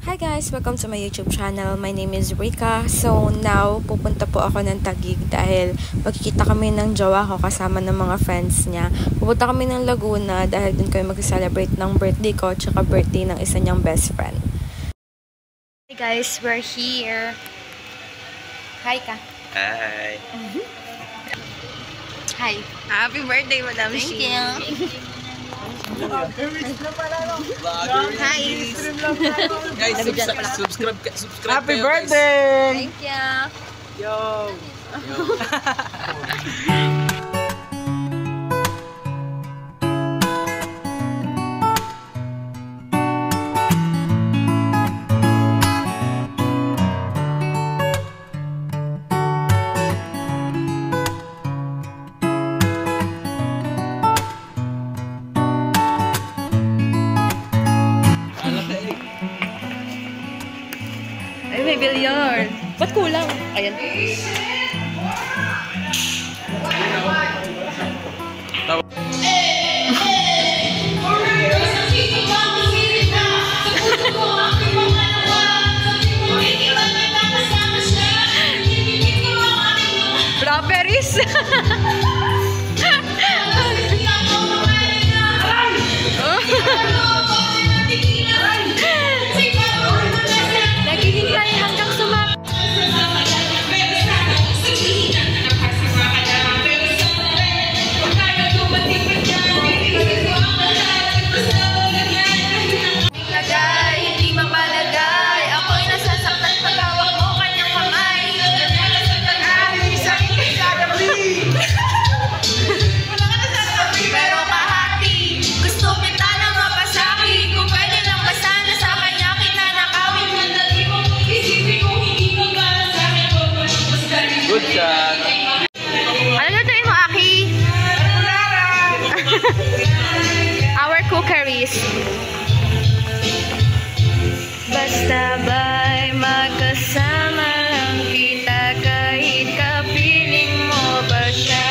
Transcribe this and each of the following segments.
Hi guys! Welcome to my YouTube channel. My name is Rika. So now, pupunta po ako ng Taguig dahil magkikita kami ng jowa ko kasama ng mga friends niya. Pupunta kami ng Laguna dahil dun kami mag-celebrate ng birthday ko tsaka birthday ng isa niyang best friend. Hey guys! We're here! Hi ka! Hi! Hi! Happy birthday, Madam Thank Shi! you! Hi! Guys, subscribe Happy kayo, birthday! Thank you! Yo! Ay, may billiard. Ba't kulang? Ayan. Strawberries! Naghihintay hanggang sumap. Lagay, hindi mapalagay. Ako'y nasasaktan pag hawak mo kanyang kamay. Pero kahati, gusto kita na mapasaki. Kung pwede lang ba sana sa kanya kita nakawin. Mandali mo, isipin kong hindi mo para sa akin. Good shot! Ano lutuin mo, Aki? Our cookeries. Basta ba'y magkasama lang kita kahit kapiling mo ba siya?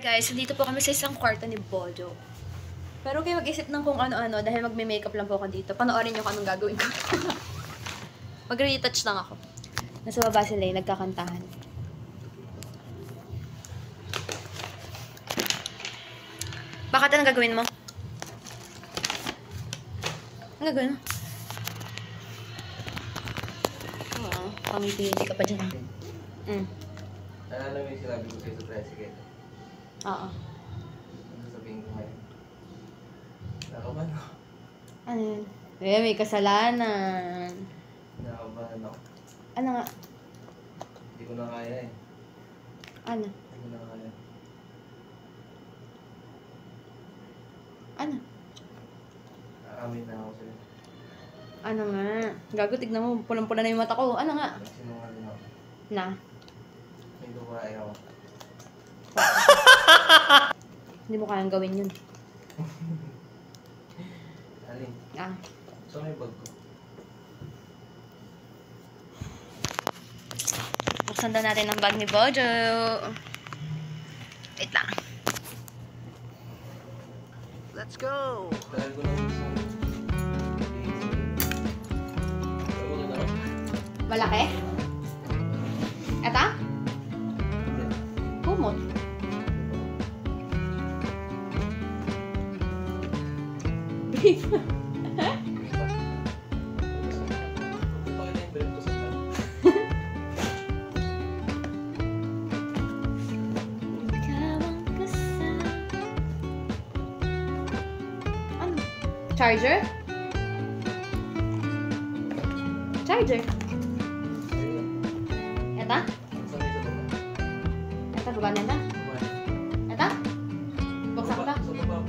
Guys, dito po kami sa isang kwarto ni Bojo. Pero kayo mag-isip ng kung ano-ano dahil magme-makeup lang po ako dito. Panoorin nyo kung anong gagawin ko. Mag-retouch lang ako. Nasa baba sila yung nagkakantahan. Bakit anong gagawin mo? Anong gagawin mo? Oo, pangiti, hindi ka pa dyan. Ano yung sinabi ko sa'yo sa tricycle? Oo. Ano sabihin ko ngayon? Nakabahan ako. Ano yun? Eh, may kasalanan. Nakabahan ako. Ano nga? Hindi ko na kaya eh. Ano? Hindi ko na kaya. Ano? Aamin na ako sa'yo. Ano nga? Gago, tignan mo. Pulang-pula na yung mata ko. Ano nga? Nagsinungaling ako. Na? Hindi ko kaya ako. Hindi mo kayang gawin yun. Alin? Ah. So may bag ko. Buksan daw natin ang bag ni Bojo. Wait lang. Let's go! Tagal ko lang gusto. Malaki? Eta? Kumot. Beef. Ano? Charger? Charger? Eta? Ito, baba na ito? Ito? Buksan ko ba? Sa baba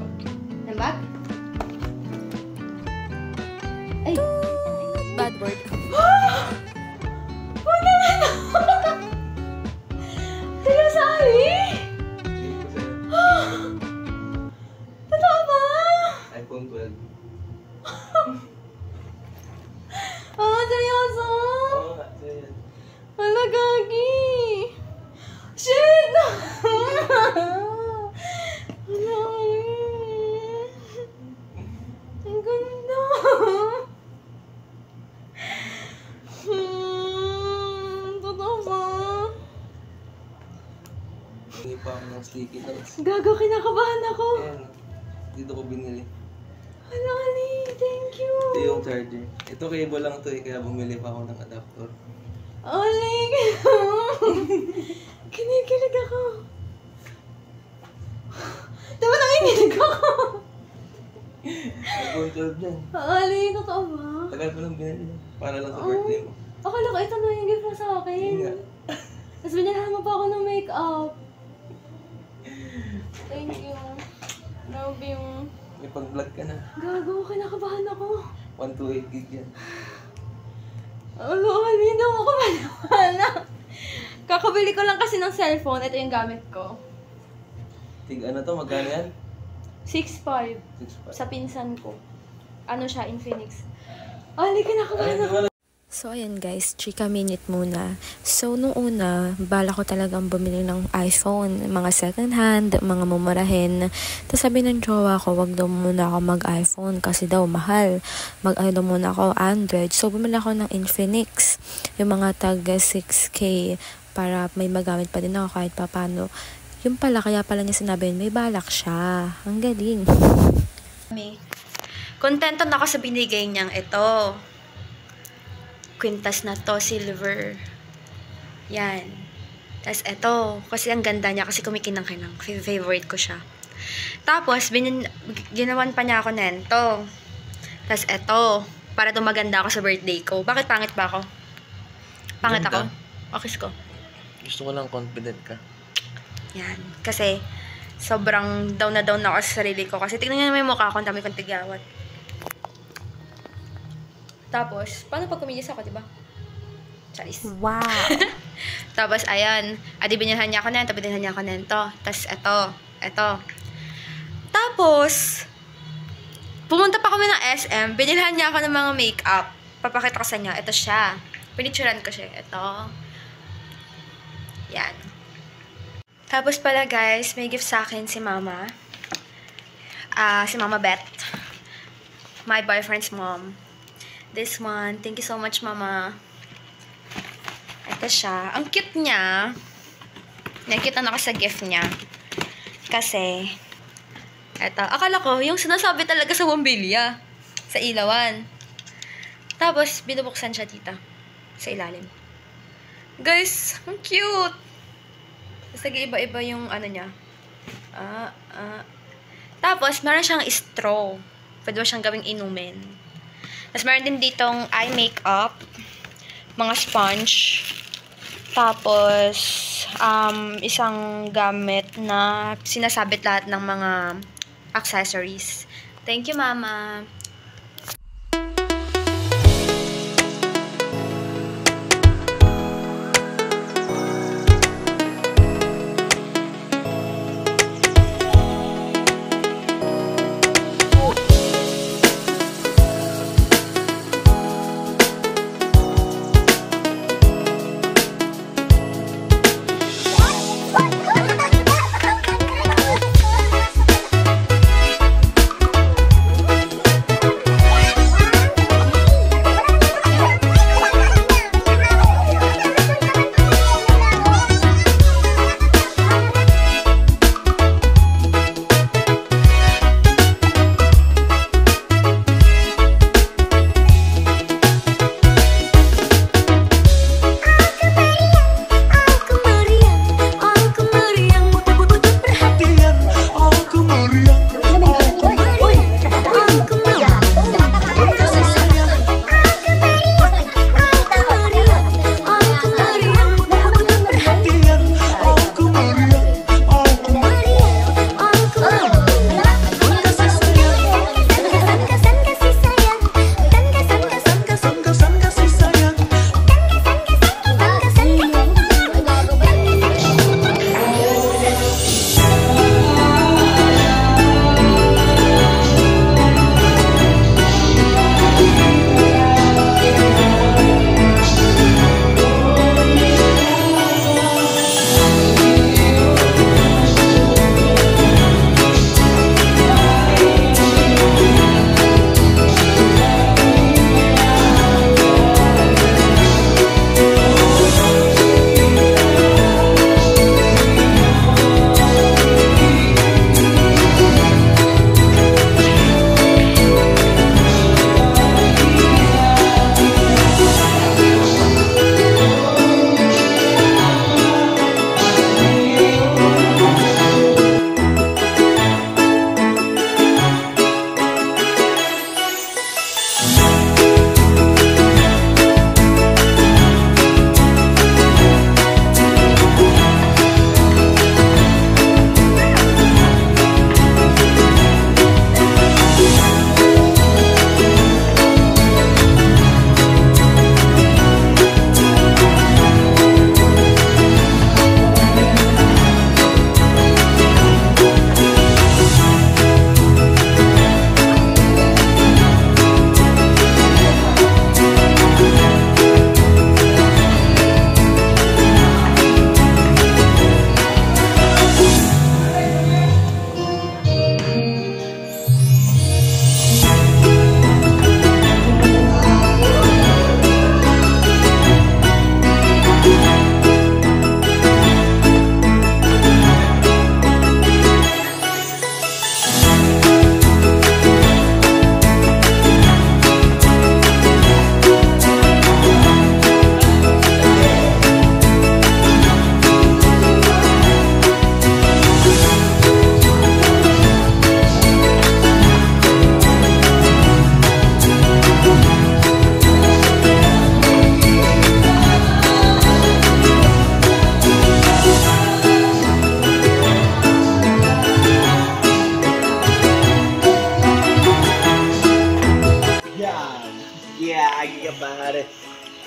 sticky notes. Gago, kinakabahan ako. Ayan. Dito ko binili. Hala, Ali. Thank you. Ito yung charger. Ito cable lang to eh, kaya bumili pa ako ng adapter. Ali. Kinikilig ako. Diba nanginginig ako? iPhone 12 yan. Ali, totoo ba? Tagal ko lang binili. Para lang sa birthday mo. Akala ko ito na yung gift mo sa akin. Yun nga. Tapos binalahan mo pa ako ng makeup. Thank you. Love you. May pag-vlog ka na. Gago, kinakabahan ako. 128 gig yan. Alo, hindi daw ako maniwala. Kakabili ko lang kasi ng cellphone. Ito yung gamit ko. Tig ano to? Magkano yan? 6.5 6.5. sa pinsan ko. Ano siya, Infinix. Ali, kinakabahan ako. So, ayan guys, chika minute muna. So, nung una, bala ko talagang bumili ng iPhone, mga second hand, mga mumurahin. Tapos sabi ng jowa ko, wag daw muna ako mag-iPhone kasi daw mahal. Mag-ano daw muna ako, Android. So, bumili ako ng Infinix, yung mga tag 6K para may magamit pa din ako kahit papano. Yung pala, kaya pala niya sinabi, may balak siya. Ang galing. Kontento na ako sa binigay niyang ito. Quintas na to, silver. Yan. Tapos eto, kasi ang ganda niya, kasi kumikinang-kinang. Favorite ko siya. Tapos, ginawan pa niya ako nento. Tapos eto, para dumaganda ako sa birthday ko. Bakit pangit ba ako? Pangit Ganda. ako? Okis ko. Gusto ko lang confident ka. Yan. Kasi, sobrang down na down ako sa sarili ko. Kasi tignan niyo naman yung mukha ko, ang dami kong tigyawat. Tapos, paano pag kumilis ako, diba? Charis. Wow. Tapos, ayan. Adi, binilhan niya ako nento, binilhan niya ako nento. Tapos, eto. Tapos, pumunta pa kami ng SM, binilhan niya ako ng mga makeup. Papakita ko sa inyo. Ito siya. Pinicturean ko siya. Ito. Yan. Tapos pala, guys, may gift sa akin si Mama. Si Mama Beth. My boyfriend's mom. This one. Thank you so much, Mama. Ito siya. Ang cute niya. Nakita na ako sa gift niya. Kasi, eto. Akala ko, yung sinasabi talaga sa bumbilya. Sa ilawan. Tapos, binubuksan siya dito. Sa ilalim. Guys, ang cute. Tapos, nag-iiba-iba yung ano niya. Tapos, meron siyang straw. Pwede mo siyang gawing inumin. Tapos, meron din ditong eye makeup, mga sponge, tapos, isang gamit na sinasabit lahat ng mga accessories. Thank you, Mama.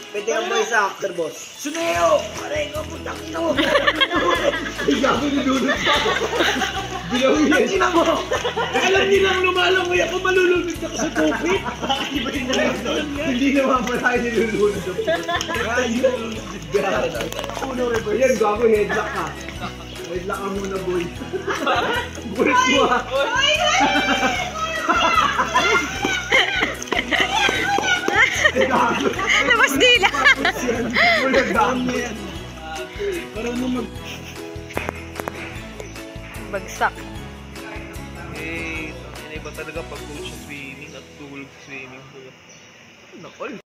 Pwede kang mag isa after, boss. Suneo! Aray ko, putang ina mo! Ay, gago, nilunod pa ako. Bilawin yan. Ina mo! Alam nilang lumalangoy ako, malulunod ako sa tupit. Hindi ba yung nalunod? Hindi naman pala kayo nilulunod. Ayun! Uno, River. Yan, gago, headlock ka. Headlock ka muna, boy. Bulit mo, ha? Labas dila! Parang mo mag... Bagsak. Eh, iba talaga pag coach swimming at tool swimming pool. Nakol.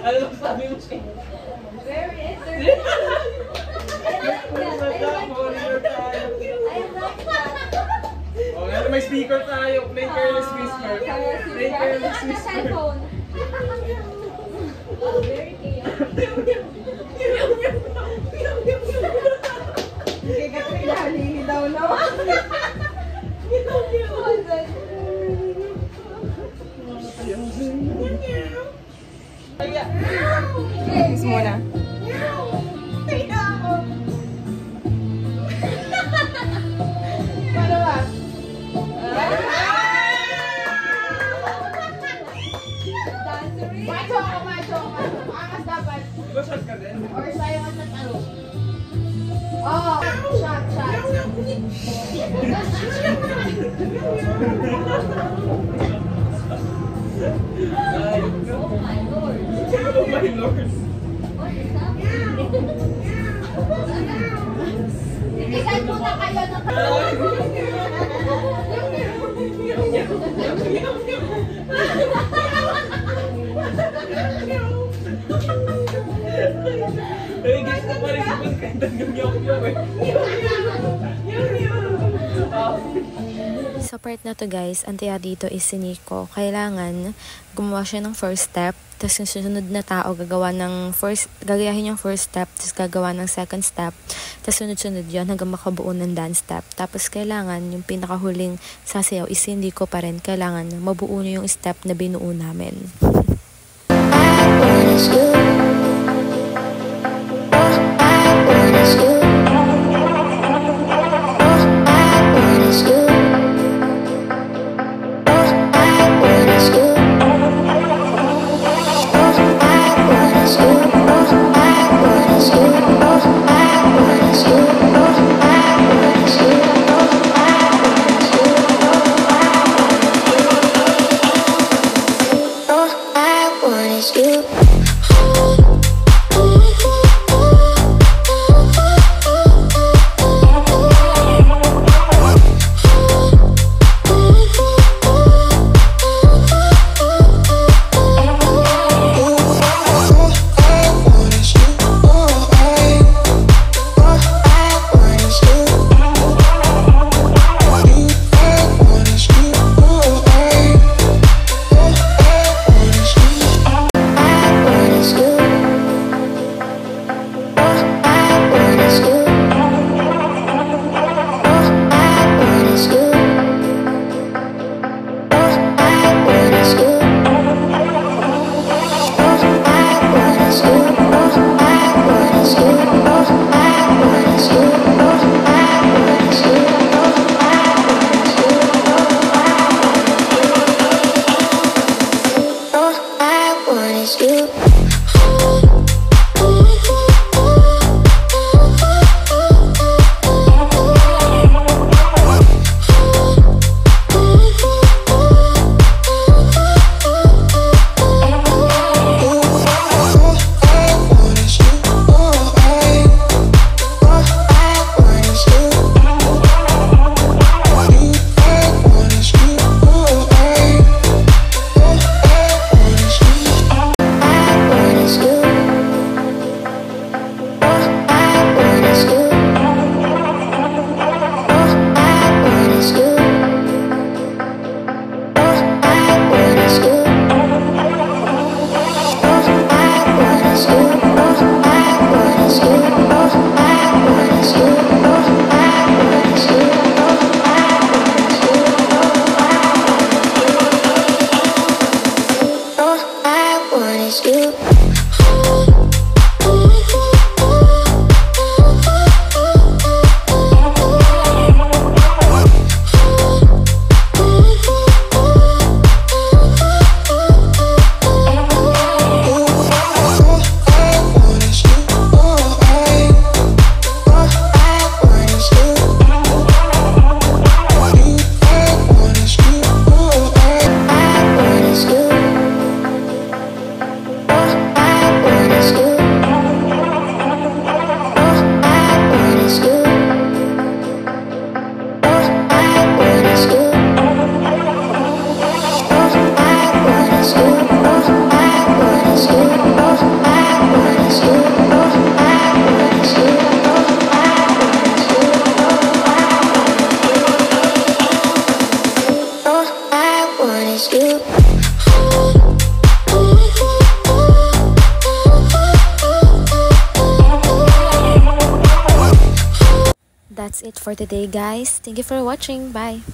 Ano sabi mo siya? Where is it? Oh, may speaker tayo. Play Careless Whisper. Play Careless Whisper. Oh, very cute. Kaya katrinahin daw no? Kiss muna. Paano ba? Macho ako, macho. Angas dapat. Di ba shot ka din? Or sayo ka sa taro. Oh, shot, shot. Oh my lord. Oh my lord! What is happening? Titigay muna kayo ng Eh, guys, na pa rin si Boss kahit hanggang yaw-yaw eh. Sa part na to guys, ang tiya dito is si Nico. Kailangan gumawa siya ng first step, tapos yung susunod na tao gagayahin yung first step, tapos gagawa ng second step, tapos sunod-sunod yun hanggang makabuo ng dance step. Tapos kailangan yung pinakahuling sasayaw is si Nico pa rin. Kailangan mabuo na yung step na binuo namin. You that's it for today, guys. Thank you for watching. Bye!